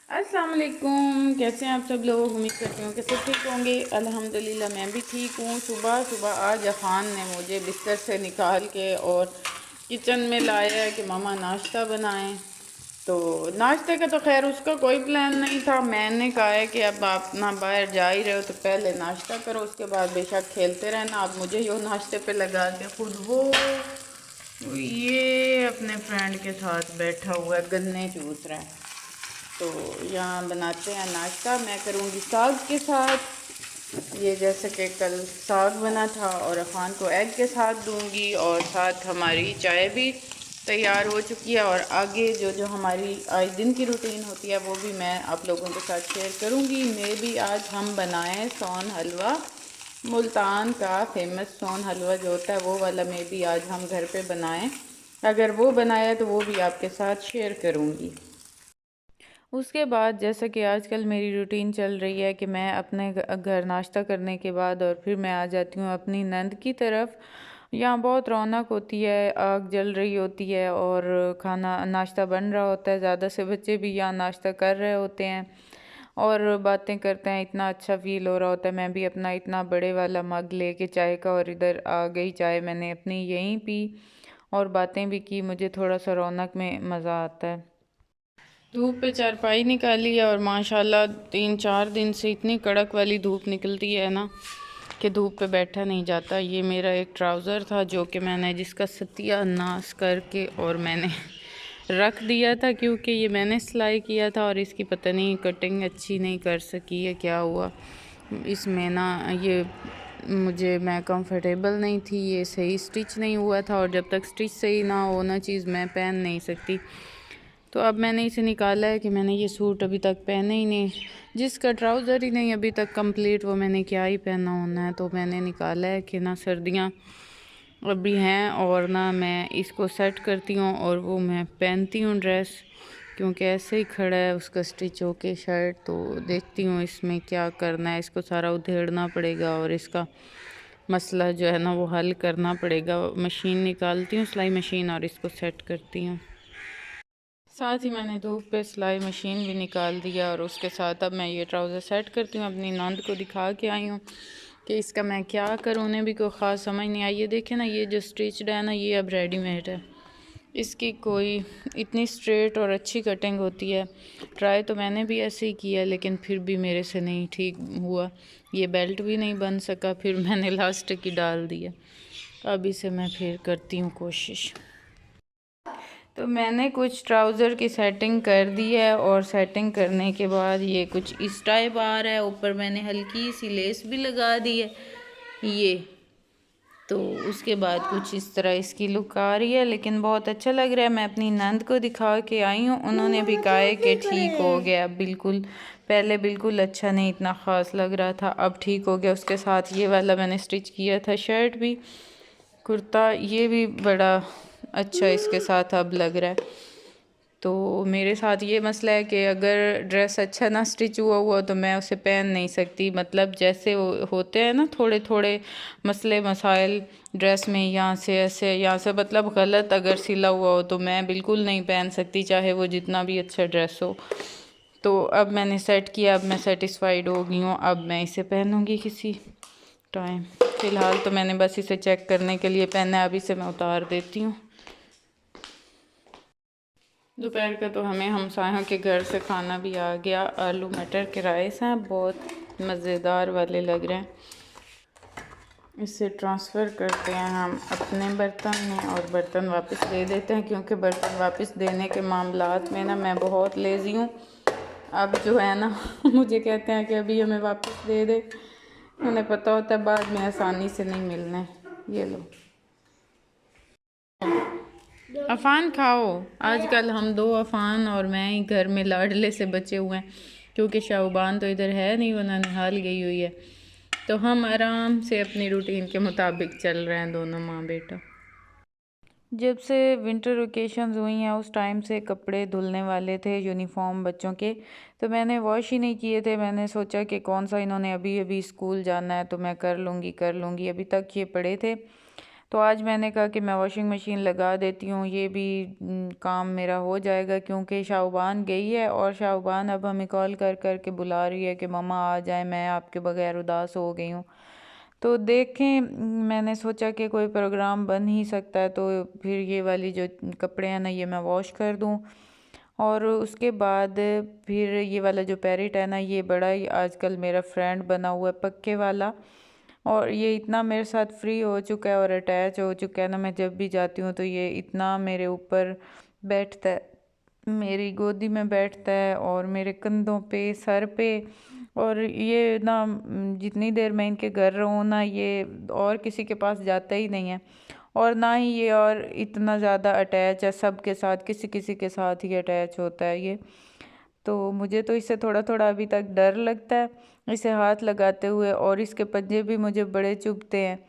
अस्सलाम वालेकुम। कैसे हैं आप सब लोग? उम्मीद करती हूँ कि सब ठीक होंगे। अल्हम्दुलिल्लाह मैं भी ठीक हूँ। सुबह सुबह आज अफ़ान ने मुझे बिस्तर से निकाल के और किचन में लाया है कि मामा नाश्ता बनाएं। तो नाश्ते का तो खैर उसका कोई प्लान नहीं था। मैंने कहा है कि अब आप ना बाहर जा ही रहे हो तो पहले नाश्ता करो, उसके बाद बेशक खेलते रहना। अब मुझे यो नाश्ते पे लगा के खुद वो ये अपने फ्रेंड के साथ बैठा हुआ है, गन्ने चूस रहा है। तो यहाँ बनाते हैं नाश्ता। मैं करूँगी साग के साथ। ये जैसे कि कल साग बना था और अफ़ान को एग के साथ दूँगी, और साथ हमारी चाय भी तैयार हो चुकी है। और आगे जो जो हमारी आज दिन की रूटीन होती है वो भी मैं आप लोगों के साथ शेयर करूँगी। मैं भी आज हम बनाएं सोन हलवा। मुल्तान का फेमस सोन हलवा जो होता है वो वाला में भी आज हम घर पे बनाएं। अगर वो बनाया तो वो भी आपके साथ शेयर करूँगी। उसके बाद जैसा कि आजकल मेरी रूटीन चल रही है कि मैं अपने घर नाश्ता करने के बाद और फिर मैं आ जाती हूँ अपनी नंद की तरफ। यहाँ बहुत रौनक होती है, आग जल रही होती है और खाना नाश्ता बन रहा होता है। ज़्यादा से बच्चे भी यहाँ नाश्ता कर रहे होते हैं और बातें करते हैं। इतना अच्छा फ़ील हो रहा होता है। मैं भी अपना इतना बड़े वाला मग लेके चाय का और इधर आ गई। चाय मैंने अपनी यहीं पी और बातें भी की। मुझे थोड़ा सा रौनक में मज़ा आता है। धूप पे चारपाई निकाली है और माशाल्लाह 3-4 दिन से इतनी कड़क वाली धूप निकलती है ना कि धूप पे बैठा नहीं जाता। ये मेरा एक ट्राउज़र था जो कि मैंने जिसका सत्यानाश करके और मैंने रख दिया था, क्योंकि ये मैंने सिलाई किया था और इसकी पता नहीं कटिंग अच्छी नहीं कर सकी है, क्या हुआ इसमें ना। ये मैं कंफर्टेबल नहीं थी, ये सही स्टिच नहीं हुआ था और जब तक स्टिच सही ना हो ना चीज़ मैं पहन नहीं सकती। तो अब मैंने इसे निकाला है कि मैंने ये सूट अभी तक पहने ही नहीं, जिसका ट्राउज़र ही नहीं अभी तक कंप्लीट, वो मैंने क्या ही पहना होना है। तो मैंने निकाला है कि ना सर्दियाँ अभी हैं और ना मैं इसको सेट करती हूँ और वो मैं पहनती हूँ ड्रेस, क्योंकि ऐसे ही खड़ा है उसका स्टिच होके शर्ट। तो देखती हूँ इसमें क्या करना है, इसको सारा उधेड़ना पड़ेगा और इसका मसला जो है ना वो हल करना पड़ेगा। मशीन निकालती हूँ, सिलाई मशीन, और इसको सेट करती हूँ। साथ ही मैंने धूप पे सिलाई मशीन भी निकाल दिया और उसके साथ अब मैं ये ट्राउज़र सेट करती हूँ। अपनी नंद को दिखा के आई हूँ कि इसका मैं क्या करूँ, उन्हें भी कोई ख़ास समझ नहीं आई। ये देखे ना, ये जो स्टिच्ड है ना ये अब रेडीमेड है, इसकी कोई इतनी स्ट्रेट और अच्छी कटिंग होती है। ट्राई तो मैंने भी ऐसे ही किया लेकिन फिर भी मेरे से नहीं ठीक हुआ। ये बेल्ट भी नहीं बन सका, फिर मैंने लास्टिक ही डाल दिया। अब इसे मैं फिर करती हूँ कोशिश। तो मैंने कुछ ट्राउज़र की सेटिंग कर दी है और सेटिंग करने के बाद ये कुछ इस टाइप आ रहा है। ऊपर मैंने हल्की सी लेस भी लगा दी है ये। तो उसके बाद कुछ इस तरह इसकी लुक आ रही है, लेकिन बहुत अच्छा लग रहा है। मैं अपनी नंद को दिखा के आई हूँ, उन्होंने भी कहा है कि ठीक हो गया बिल्कुल। पहले बिल्कुल अच्छा नहीं, इतना ख़ास लग रहा था, अब ठीक हो गया। उसके साथ ये वाला मैंने स्टिच किया था शर्ट भी, कुर्ता, ये भी बड़ा अच्छा इसके साथ अब लग रहा है। तो मेरे साथ ये मसला है कि अगर ड्रेस अच्छा ना स्टिच हुआ हुआ तो मैं उसे पहन नहीं सकती। मतलब जैसे वो होते हैं ना थोड़े थोड़े मसले मसाइल ड्रेस में, यहाँ से ऐसे, यहाँ से मतलब गलत अगर सिला हुआ हो तो मैं बिल्कुल नहीं पहन सकती, चाहे वो जितना भी अच्छा ड्रेस हो। तो अब मैंने सेट किया, अब मैं सेटिस्फाइड हो गई हूँ, अब मैं इसे पहनूँगी किसी टाइम। फ़िलहाल तो मैंने बस इसे चेक करने के लिए पहना है, अब इसे मैं उतार देती हूँ। दोपहर का तो हमें हमसायों के घर से खाना भी आ गया। आलू मटर के राइस हैं, बहुत मज़ेदार वाले लग रहे हैं। इसे ट्रांसफ़र करते हैं हम अपने बर्तन में और बर्तन वापस दे देते हैं, क्योंकि बर्तन वापस देने के मामलात में ना मैं बहुत लेज़ी हूँ। अब जो है ना मुझे कहते हैं कि अभी हमें वापस दे दे, उन्हें पता होता है बाद में आसानी से नहीं मिलने। ये लो अफ़ान खाओ। आजकल हम दो अफ़ान और मैं ही घर में लाडले से बचे हुए हैं, क्योंकि शाहबान तो इधर है नहीं, वरना नहाल गई हुई है। तो हम आराम से अपनी रूटीन के मुताबिक चल रहे हैं दोनों माँ बेटा। जब से विंटर वेकेशंस हुई हैं उस टाइम से कपड़े धुलने वाले थे यूनिफॉर्म बच्चों के, तो मैंने वॉश ही नहीं किए थे। मैंने सोचा कि कौन सा इन्होंने अभी अभी स्कूल जाना है तो मैं कर लूँगी। अभी तक ये पड़े थे। तो आज मैंने कहा कि मैं वॉशिंग मशीन लगा देती हूँ, ये भी काम मेरा हो जाएगा, क्योंकि शाहबान गई है और शाहबान अब हमें कॉल कर कर के बुला रही है कि मम्मा आ जाए, मैं आपके बगैर उदास हो गई हूँ। तो देखें, मैंने सोचा कि कोई प्रोग्राम बन ही सकता है, तो फिर ये वाली जो कपड़े हैं ना ये मैं वॉश कर दूँ। और उसके बाद फिर ये वाला जो पैरेट है ना, ये बड़ा ही आजकल मेरा फ्रेंड बना हुआ है, पक्के वाला। और ये इतना मेरे साथ फ्री हो चुका है और अटैच हो चुका है ना, मैं जब भी जाती हूँ तो ये इतना मेरे ऊपर बैठता है, मेरी गोदी में बैठता है और मेरे कंधों पे, सर पे। और ये ना जितनी देर मैं इनके घर रहूँ ना, ये और किसी के पास जाता ही नहीं है, और ना ही ये और इतना ज़्यादा अटैच है सबके साथ, किसी किसी के साथ ही अटैच होता है ये। तो मुझे तो इससे थोड़ा थोड़ा अभी तक डर लगता है इसे हाथ लगाते हुए, और इसके पंजे भी मुझे बड़े चुभते हैं,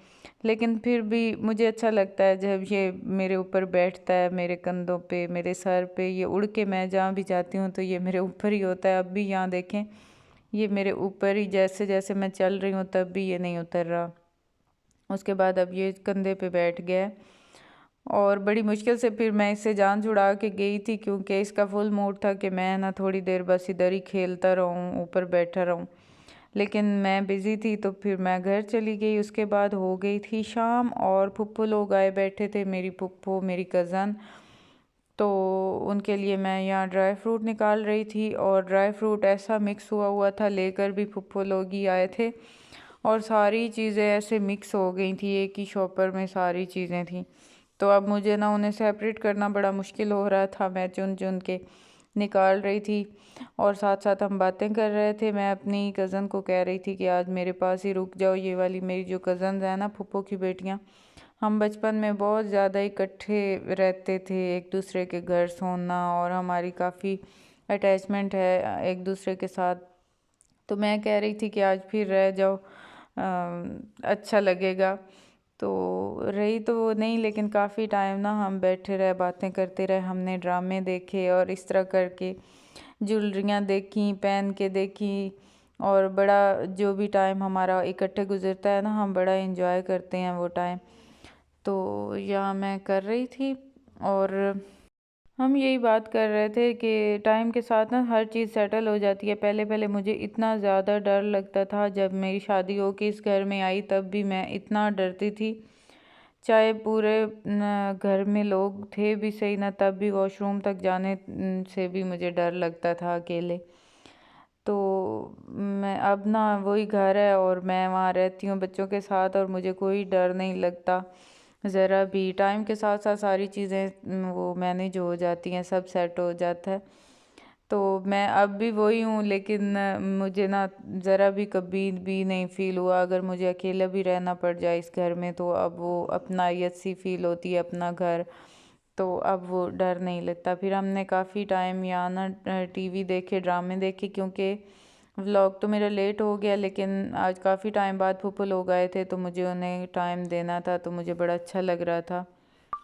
लेकिन फिर भी मुझे अच्छा लगता है जब ये मेरे ऊपर बैठता है, मेरे कंधों पे, मेरे सर पे। ये उड़ के मैं जहाँ भी जाती हूँ तो ये मेरे ऊपर ही होता है। अब भी यहाँ देखें, ये मेरे ऊपर ही, जैसे जैसे मैं चल रही हूँ तब भी ये नहीं उतर रहा। उसके बाद अब ये कंधे पे बैठ गया है, और बड़ी मुश्किल से फिर मैं इससे जान छुड़ा के गई थी, क्योंकि इसका फुल मूड था कि मैं ना थोड़ी देर बस इधर ही खेलता रहूँ, ऊपर बैठा रहूँ, लेकिन मैं बिज़ी थी तो फिर मैं घर चली गई। उसके बाद हो गई थी शाम और फुप्पो लोग आए बैठे थे, मेरी फुप्पो, मेरी कज़न। तो उनके लिए मैं यहाँ ड्राई फ्रूट निकाल रही थी, और ड्राई फ्रूट ऐसा मिक्स हुआ हुआ था, लेकर भी फुप्पो लोग ही आए थे, और सारी चीज़ें ऐसे मिक्स हो गई थी, एक ही शॉपर में सारी चीज़ें थी। तो अब मुझे ना उन्हें सेपरेट करना बड़ा मुश्किल हो रहा था, मैं चुन चुन के निकाल रही थी, और साथ साथ हम बातें कर रहे थे। मैं अपनी कज़न को कह रही थी कि आज मेरे पास ही रुक जाओ। ये वाली मेरी जो कज़न्स हैं ना, फूफो की बेटियां, हम बचपन में बहुत ज़्यादा इकट्ठे रहते थे, एक दूसरे के घर सोना, और हमारी काफ़ी अटैचमेंट है एक दूसरे के साथ। तो मैं कह रही थी कि आज फिर रह जाओ, अच्छा लगेगा। तो रही तो वो नहीं, लेकिन काफ़ी टाइम ना हम बैठे रहे, बातें करते रहे, हमने ड्रामे देखे, और इस तरह करके ज्वेलरियाँ देखी, पहन के देखी, और बड़ा जो भी टाइम हमारा इकट्ठे गुजरता है ना, हम बड़ा एंजॉय करते हैं वो टाइम। तो यहाँ मैं कर रही थी, और हम यही बात कर रहे थे कि टाइम के साथ ना हर चीज़ सेटल हो जाती है। पहले पहले मुझे इतना ज़्यादा डर लगता था, जब मेरी शादी हो के इस घर में आई तब भी मैं इतना डरती थी, चाहे पूरे घर में लोग थे भी सही ना, तब भी वॉशरूम तक जाने से भी मुझे डर लगता था अकेले। तो मैं अब ना वही घर है और मैं वहाँ रहती हूँ बच्चों के साथ, और मुझे कोई डर नहीं लगता ज़रा भी। टाइम के साथ साथ सारी चीज़ें वो मैनेज हो जाती हैं, सब सेट हो जाता है। तो मैं अब भी वही हूँ, लेकिन मुझे ना ज़रा भी कभी भी नहीं फ़ील हुआ अगर मुझे अकेला भी रहना पड़ जाए इस घर में, तो अब वो अपनायत सी फ़ील होती है, अपना घर। तो अब वो डर नहीं लगता। फिर हमने काफ़ी टाइम यहाँ ना टीवी देखे, ड्रामे देखे, क्योंकि व्लॉग तो मेरा लेट हो गया, लेकिन आज काफ़ी टाइम बाद फूफो लोग आए थे, तो मुझे उन्हें टाइम देना था, तो मुझे बड़ा अच्छा लग रहा था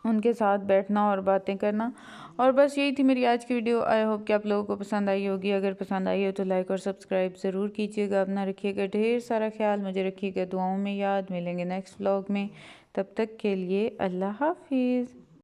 उनके साथ बैठना और बातें करना। और बस यही थी मेरी आज की वीडियो। आई होप कि आप लोगों को पसंद आई होगी। अगर पसंद आई हो तो लाइक और सब्सक्राइब ज़रूर कीजिएगा। अपना रखिएगा ढेर सारा ख्याल, मुझे रखिएगा दुआओं में याद। मिलेंगे नेक्स्ट व्लॉग में, तब तक के लिए अल्लाह हाफिज़।